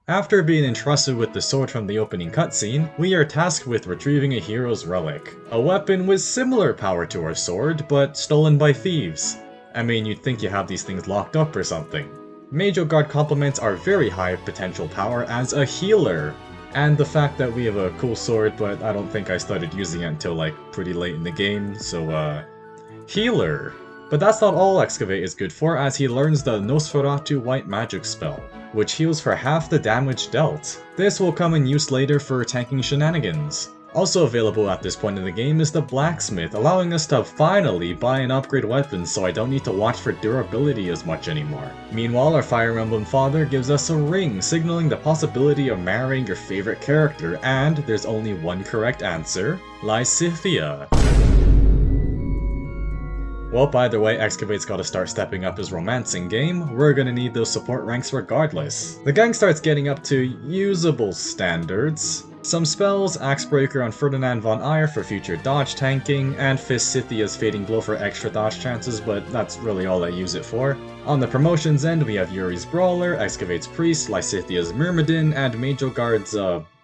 After being entrusted with the sword from the opening cutscene, we are tasked with retrieving a hero's relic, a weapon with similar power to our sword, but stolen by thieves. I mean, you'd think you have these things locked up or something. Major Guard complements our very high potential power as a healer, and the fact that we have a cool sword, but I don't think I started using it until like pretty late in the game, so healer. But that's not all Excavate is good for, as he learns the Nosferatu White Magic spell, which heals for half the damage dealt. This will come in use later for tanking shenanigans. Also available at this point in the game is the Blacksmith, allowing us to finally buy and upgrade weapons so I don't need to watch for durability as much anymore. Meanwhile, our Fire Emblem father gives us a ring, signaling the possibility of marrying your favorite character, and there's only one correct answer: Lysithea. Well, either way, Excavate's gotta start stepping up his romancing game. We're gonna need those support ranks regardless. The gang starts getting up to usable standards. Some spells, Axebreaker on Ferdinand von Aegir for future dodge tanking, and Fissithea's Fading Blow for extra dodge chances, but that's really all I use it for. On the promotions end, we have Yuri's Brawler, Excavate's Priest, Lysithia's Myrmidon, and Majogarde's,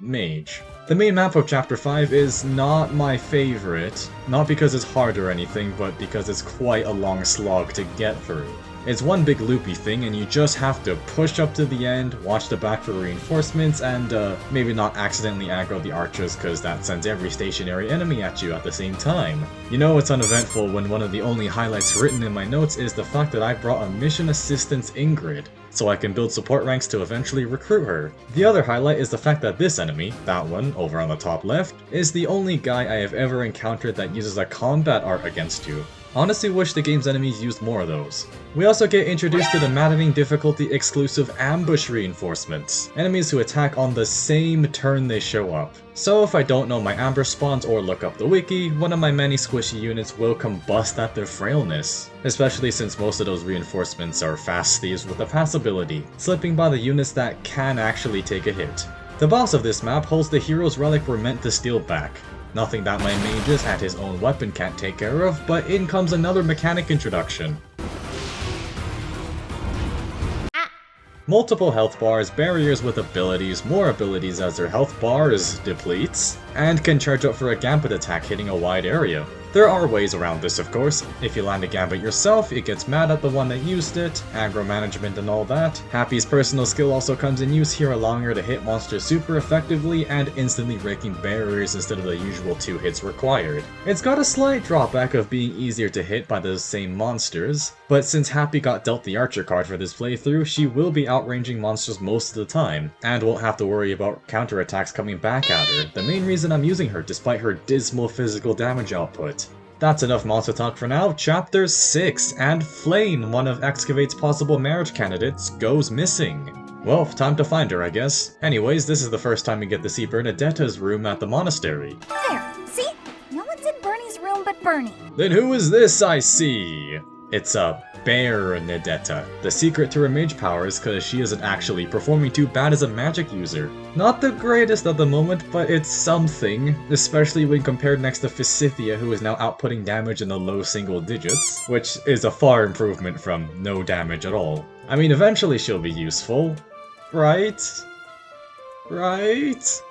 Mage. The main map of Chapter 5 is not my favorite, not because it's hard or anything, but because it's quite a long slog to get through. It's one big loopy thing, and you just have to push up to the end, watch the back for reinforcements, and maybe not accidentally aggro the archers, cause that sends every stationary enemy at you at the same time. You know it's uneventful when one of the only highlights written in my notes is the fact that I brought a mission assistance Ingrid, so I can build support ranks to eventually recruit her. The other highlight is the fact that this enemy, that one over on the top left, is the only guy I have ever encountered that uses a combat art against you. Honestly wish the game's enemies used more of those. We also get introduced to the maddening difficulty exclusive ambush reinforcements, enemies who attack on the same turn they show up. So if I don't know my ambush spawns or look up the wiki, one of my many squishy units will combust at their frailness, especially since most of those reinforcements are fast thieves with a pass ability, slipping by the units that can actually take a hit. The boss of this map holds the hero's relic we're meant to steal back. Nothing that my mages at his own weapon can't take care of, but in comes another mechanic introduction. Multiple health bars, barriers with abilities, more abilities as their health bars depletes, and can charge up for a gambit attack hitting a wide area. There are ways around this, of course. If you land a gambit yourself, it gets mad at the one that used it, aggro management and all that. Happy's personal skill also comes in use here, allowing her to hit monsters super effectively and instantly breaking barriers instead of the usual 2 hits required. It's got a slight drawback of being easier to hit by those same monsters, but since Happy got dealt the Archer card for this playthrough, she will be outranging monsters most of the time, and won't have to worry about counterattacks coming back at her, the main reason I'm using her despite her dismal physical damage output. That's enough monster talk for now. Chapter 6, and Flayn, one of Excavate's possible marriage candidates, goes missing. Well, time to find her, I guess. Anyways, this is the first time we get to see Bernadetta's room at the monastery. There, see? No one's in Bernie's room but Bernie. Then who is this I see? It's a Bernadetta. The secret to her mage powers, cause she isn't actually performing too bad as a magic user. Not the greatest at the moment, but it's something, especially when compared next to Fisithia, who is now outputting damage in the low single digits, which is a far improvement from no damage at all. I mean, eventually she'll be useful, right? Right?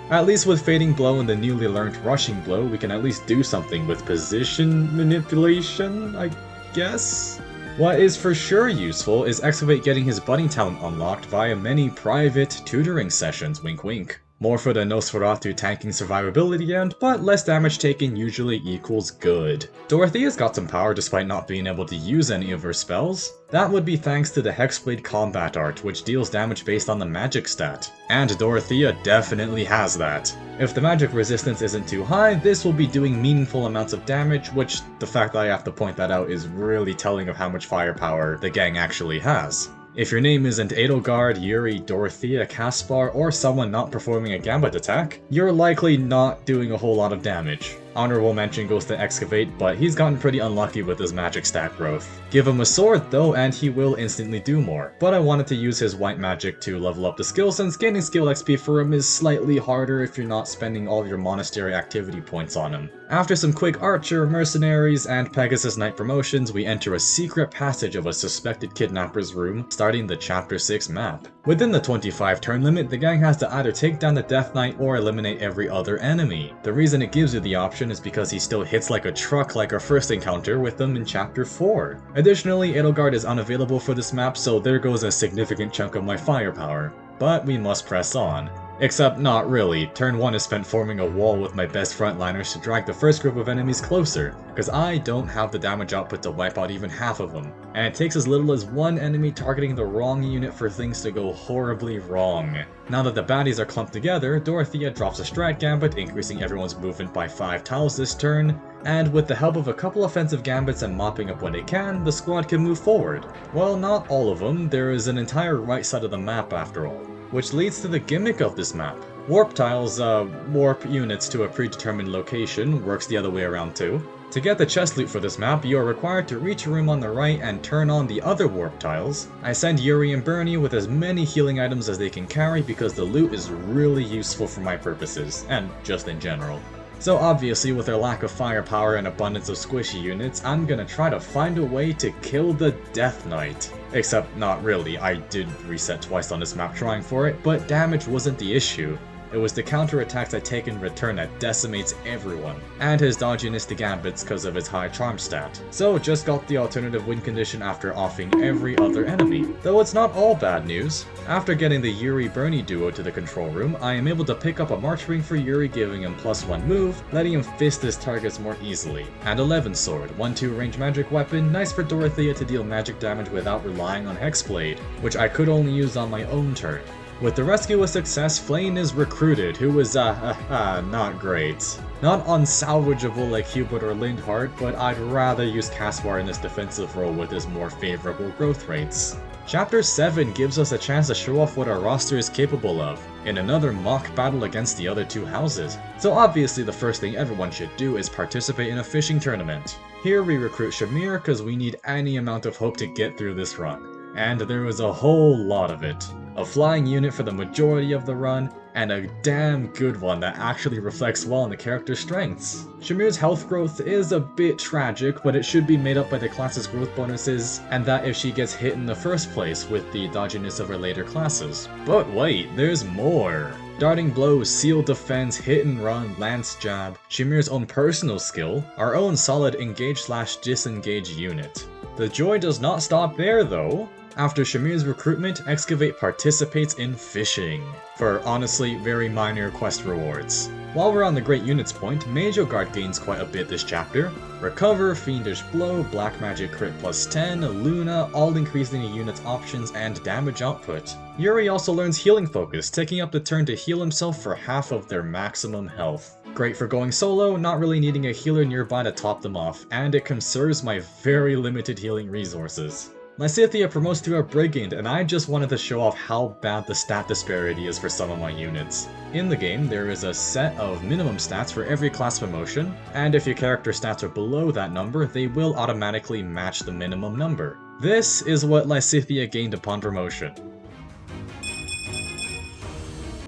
At least with Fading Blow and the newly learned Rushing Blow, we can at least do something with position manipulation, I guess? What is for sure useful is Excavate getting his budding talent unlocked via many private tutoring sessions, wink wink. More for the Nosferatu tanking survivability end, but less damage taken usually equals good. Dorothea's got some power despite not being able to use any of her spells. That would be thanks to the Hexblade combat art, which deals damage based on the magic stat. And Dorothea definitely has that. If the magic resistance isn't too high, this will be doing meaningful amounts of damage, which the fact that I have to point that out is really telling of how much firepower the gang actually has. If your name isn't Edelgard, Yuri, Dorothea, Caspar, or someone not performing a gambit attack, you're likely not doing a whole lot of damage. Honorable mention goes to Excavate, but he's gotten pretty unlucky with his magic stat growth. Give him a sword though and he will instantly do more, but I wanted to use his white magic to level up the skill since gaining skill XP for him is slightly harder if you're not spending all your monastery activity points on him. After some quick archer, mercenaries, and Pegasus Knight promotions, we enter a secret passage of a suspected kidnapper's room, starting the Chapter 6 map. Within the 25 turn limit, the gang has to either take down the Death Knight or eliminate every other enemy. The reason it gives you the option is because he still hits like a truck like our first encounter with them in Chapter 4. Additionally, Edelgard is unavailable for this map, so there goes a significant chunk of my firepower. But we must press on. Except not really. Turn 1 is spent forming a wall with my best frontliners to drag the first group of enemies closer, because I don't have the damage output to wipe out even half of them. And it takes as little as one enemy targeting the wrong unit for things to go horribly wrong. Now that the baddies are clumped together, Dorothea drops a Strat Gambit, increasing everyone's movement by 5 tiles this turn, and with the help of a couple offensive gambits and mopping up when they can, the squad can move forward. Well, not all of them, there is an entire right side of the map after all. Which leads to the gimmick of this map. Warp tiles warp units to a predetermined location, works the other way around too. To get the chest loot for this map, you are required to reach a room on the right and turn on the other warp tiles. I send Yuri and Bernie with as many healing items as they can carry because the loot is really useful for my purposes, and just in general. So obviously, with their lack of firepower and abundance of squishy units, I'm gonna try to find a way to kill the Death Knight. Except not really, I did reset twice on this map trying for it, but damage wasn't the issue. It was the counterattacks I take in return that decimates everyone, and his dodginess to gambits because of his high charm stat. So just got the alternative win condition after offing every other enemy. Though it's not all bad news. After getting the Yuri-Bernie duo to the control room, I am able to pick up a March Ring for Yuri, giving him +1 move, letting him fist his targets more easily. And 11 Sword, 1/2 range magic weapon, nice for Dorothea to deal magic damage without relying on Hexblade, which I could only use on my own turn. With the rescue a success, Flayn is recruited, who is not great. Not unsalvageable like Hubert or Lindhart, but I'd rather use Caspar in this defensive role with his more favorable growth rates. Chapter 7 gives us a chance to show off what our roster is capable of, in another mock battle against the other two houses. So obviously the first thing everyone should do is participate in a fishing tournament. Here we recruit Shamir because we need any amount of hope to get through this run. And there was a whole lot of it. A flying unit for the majority of the run, and a damn good one that actually reflects well on the character's strengths. Shamir's health growth is a bit tragic, but it should be made up by the class's growth bonuses, and that if she gets hit in the first place with the dodginess of her later classes. But wait, there's more! Darting Blows, Seal Defense, Hit and Run, Lance Jab, Shamir's own personal skill, our own solid engage/disengage unit. The joy does not stop there though. After Shamir's recruitment, Excavate participates in fishing, for honestly very minor quest rewards. While we're on the Great Units point, Majoguard gains quite a bit this chapter. Recover, Fiendish Blow, Black Magic Crit +10, Luna, all increasing a unit's options and damage output. Yuri also learns Healing Focus, taking up the turn to heal himself for half of their maximum health. Great for going solo, not really needing a healer nearby to top them off, and it conserves my very limited healing resources. Lysithea promotes to a Brigand, and I just wanted to show off how bad the stat disparity is for some of my units. In the game, there is a set of minimum stats for every class promotion, and if your character stats are below that number, they will automatically match the minimum number. This is what Lysithea gained upon promotion.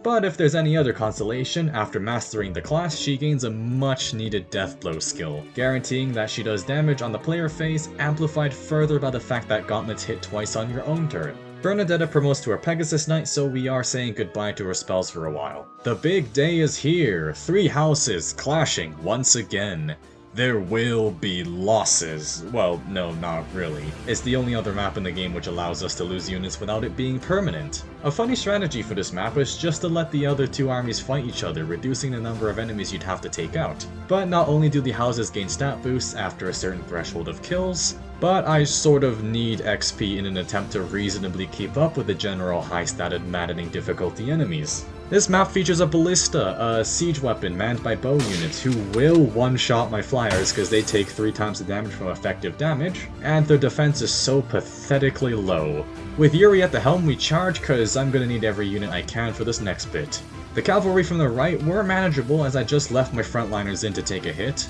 But if there's any other consolation, after mastering the class, she gains a much needed Death Blow skill, guaranteeing that she does damage on the player face, amplified further by the fact that gauntlets hit twice on your own turn. Bernadetta promotes to her Pegasus Knight, so we are saying goodbye to her spells for a while. The big day is here, 3 houses clashing once again. There will be losses. Well, no, not really. It's the only other map in the game which allows us to lose units without it being permanent. A funny strategy for this map is just to let the other two armies fight each other, reducing the number of enemies you'd have to take out. But not only do the houses gain stat boosts after a certain threshold of kills, but I sort of need XP in an attempt to reasonably keep up with the general high-statted maddening difficulty enemies. This map features a Ballista, a siege weapon manned by bow units who will one-shot my flyers because they take 3 times the damage from effective damage, and their defense is so pathetically low. With Yuri at the helm we charge cause I'm gonna need every unit I can for this next bit. The cavalry from the right were manageable as I just left my frontliners in to take a hit.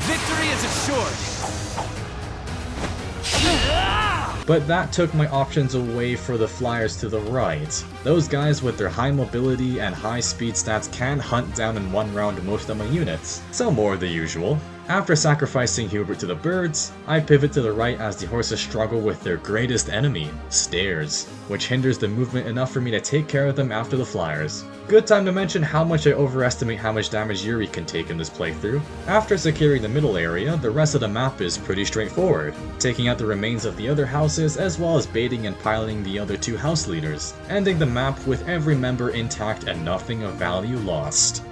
Victory is assured! But that took my options away for the flyers to the right. Those guys with their high mobility and high speed stats can hunt down in one round most of my units, so more of the usual. After sacrificing Hubert to the birds, I pivot to the right as the horses struggle with their greatest enemy, stairs, which hinders the movement enough for me to take care of them after the flyers. Good time to mention how much I overestimate how much damage Yuri can take in this playthrough. After securing the middle area, the rest of the map is pretty straightforward, taking out the remains of the other houses as well as baiting and piloting the other 2 house leaders, ending the map with every member intact and nothing of value lost.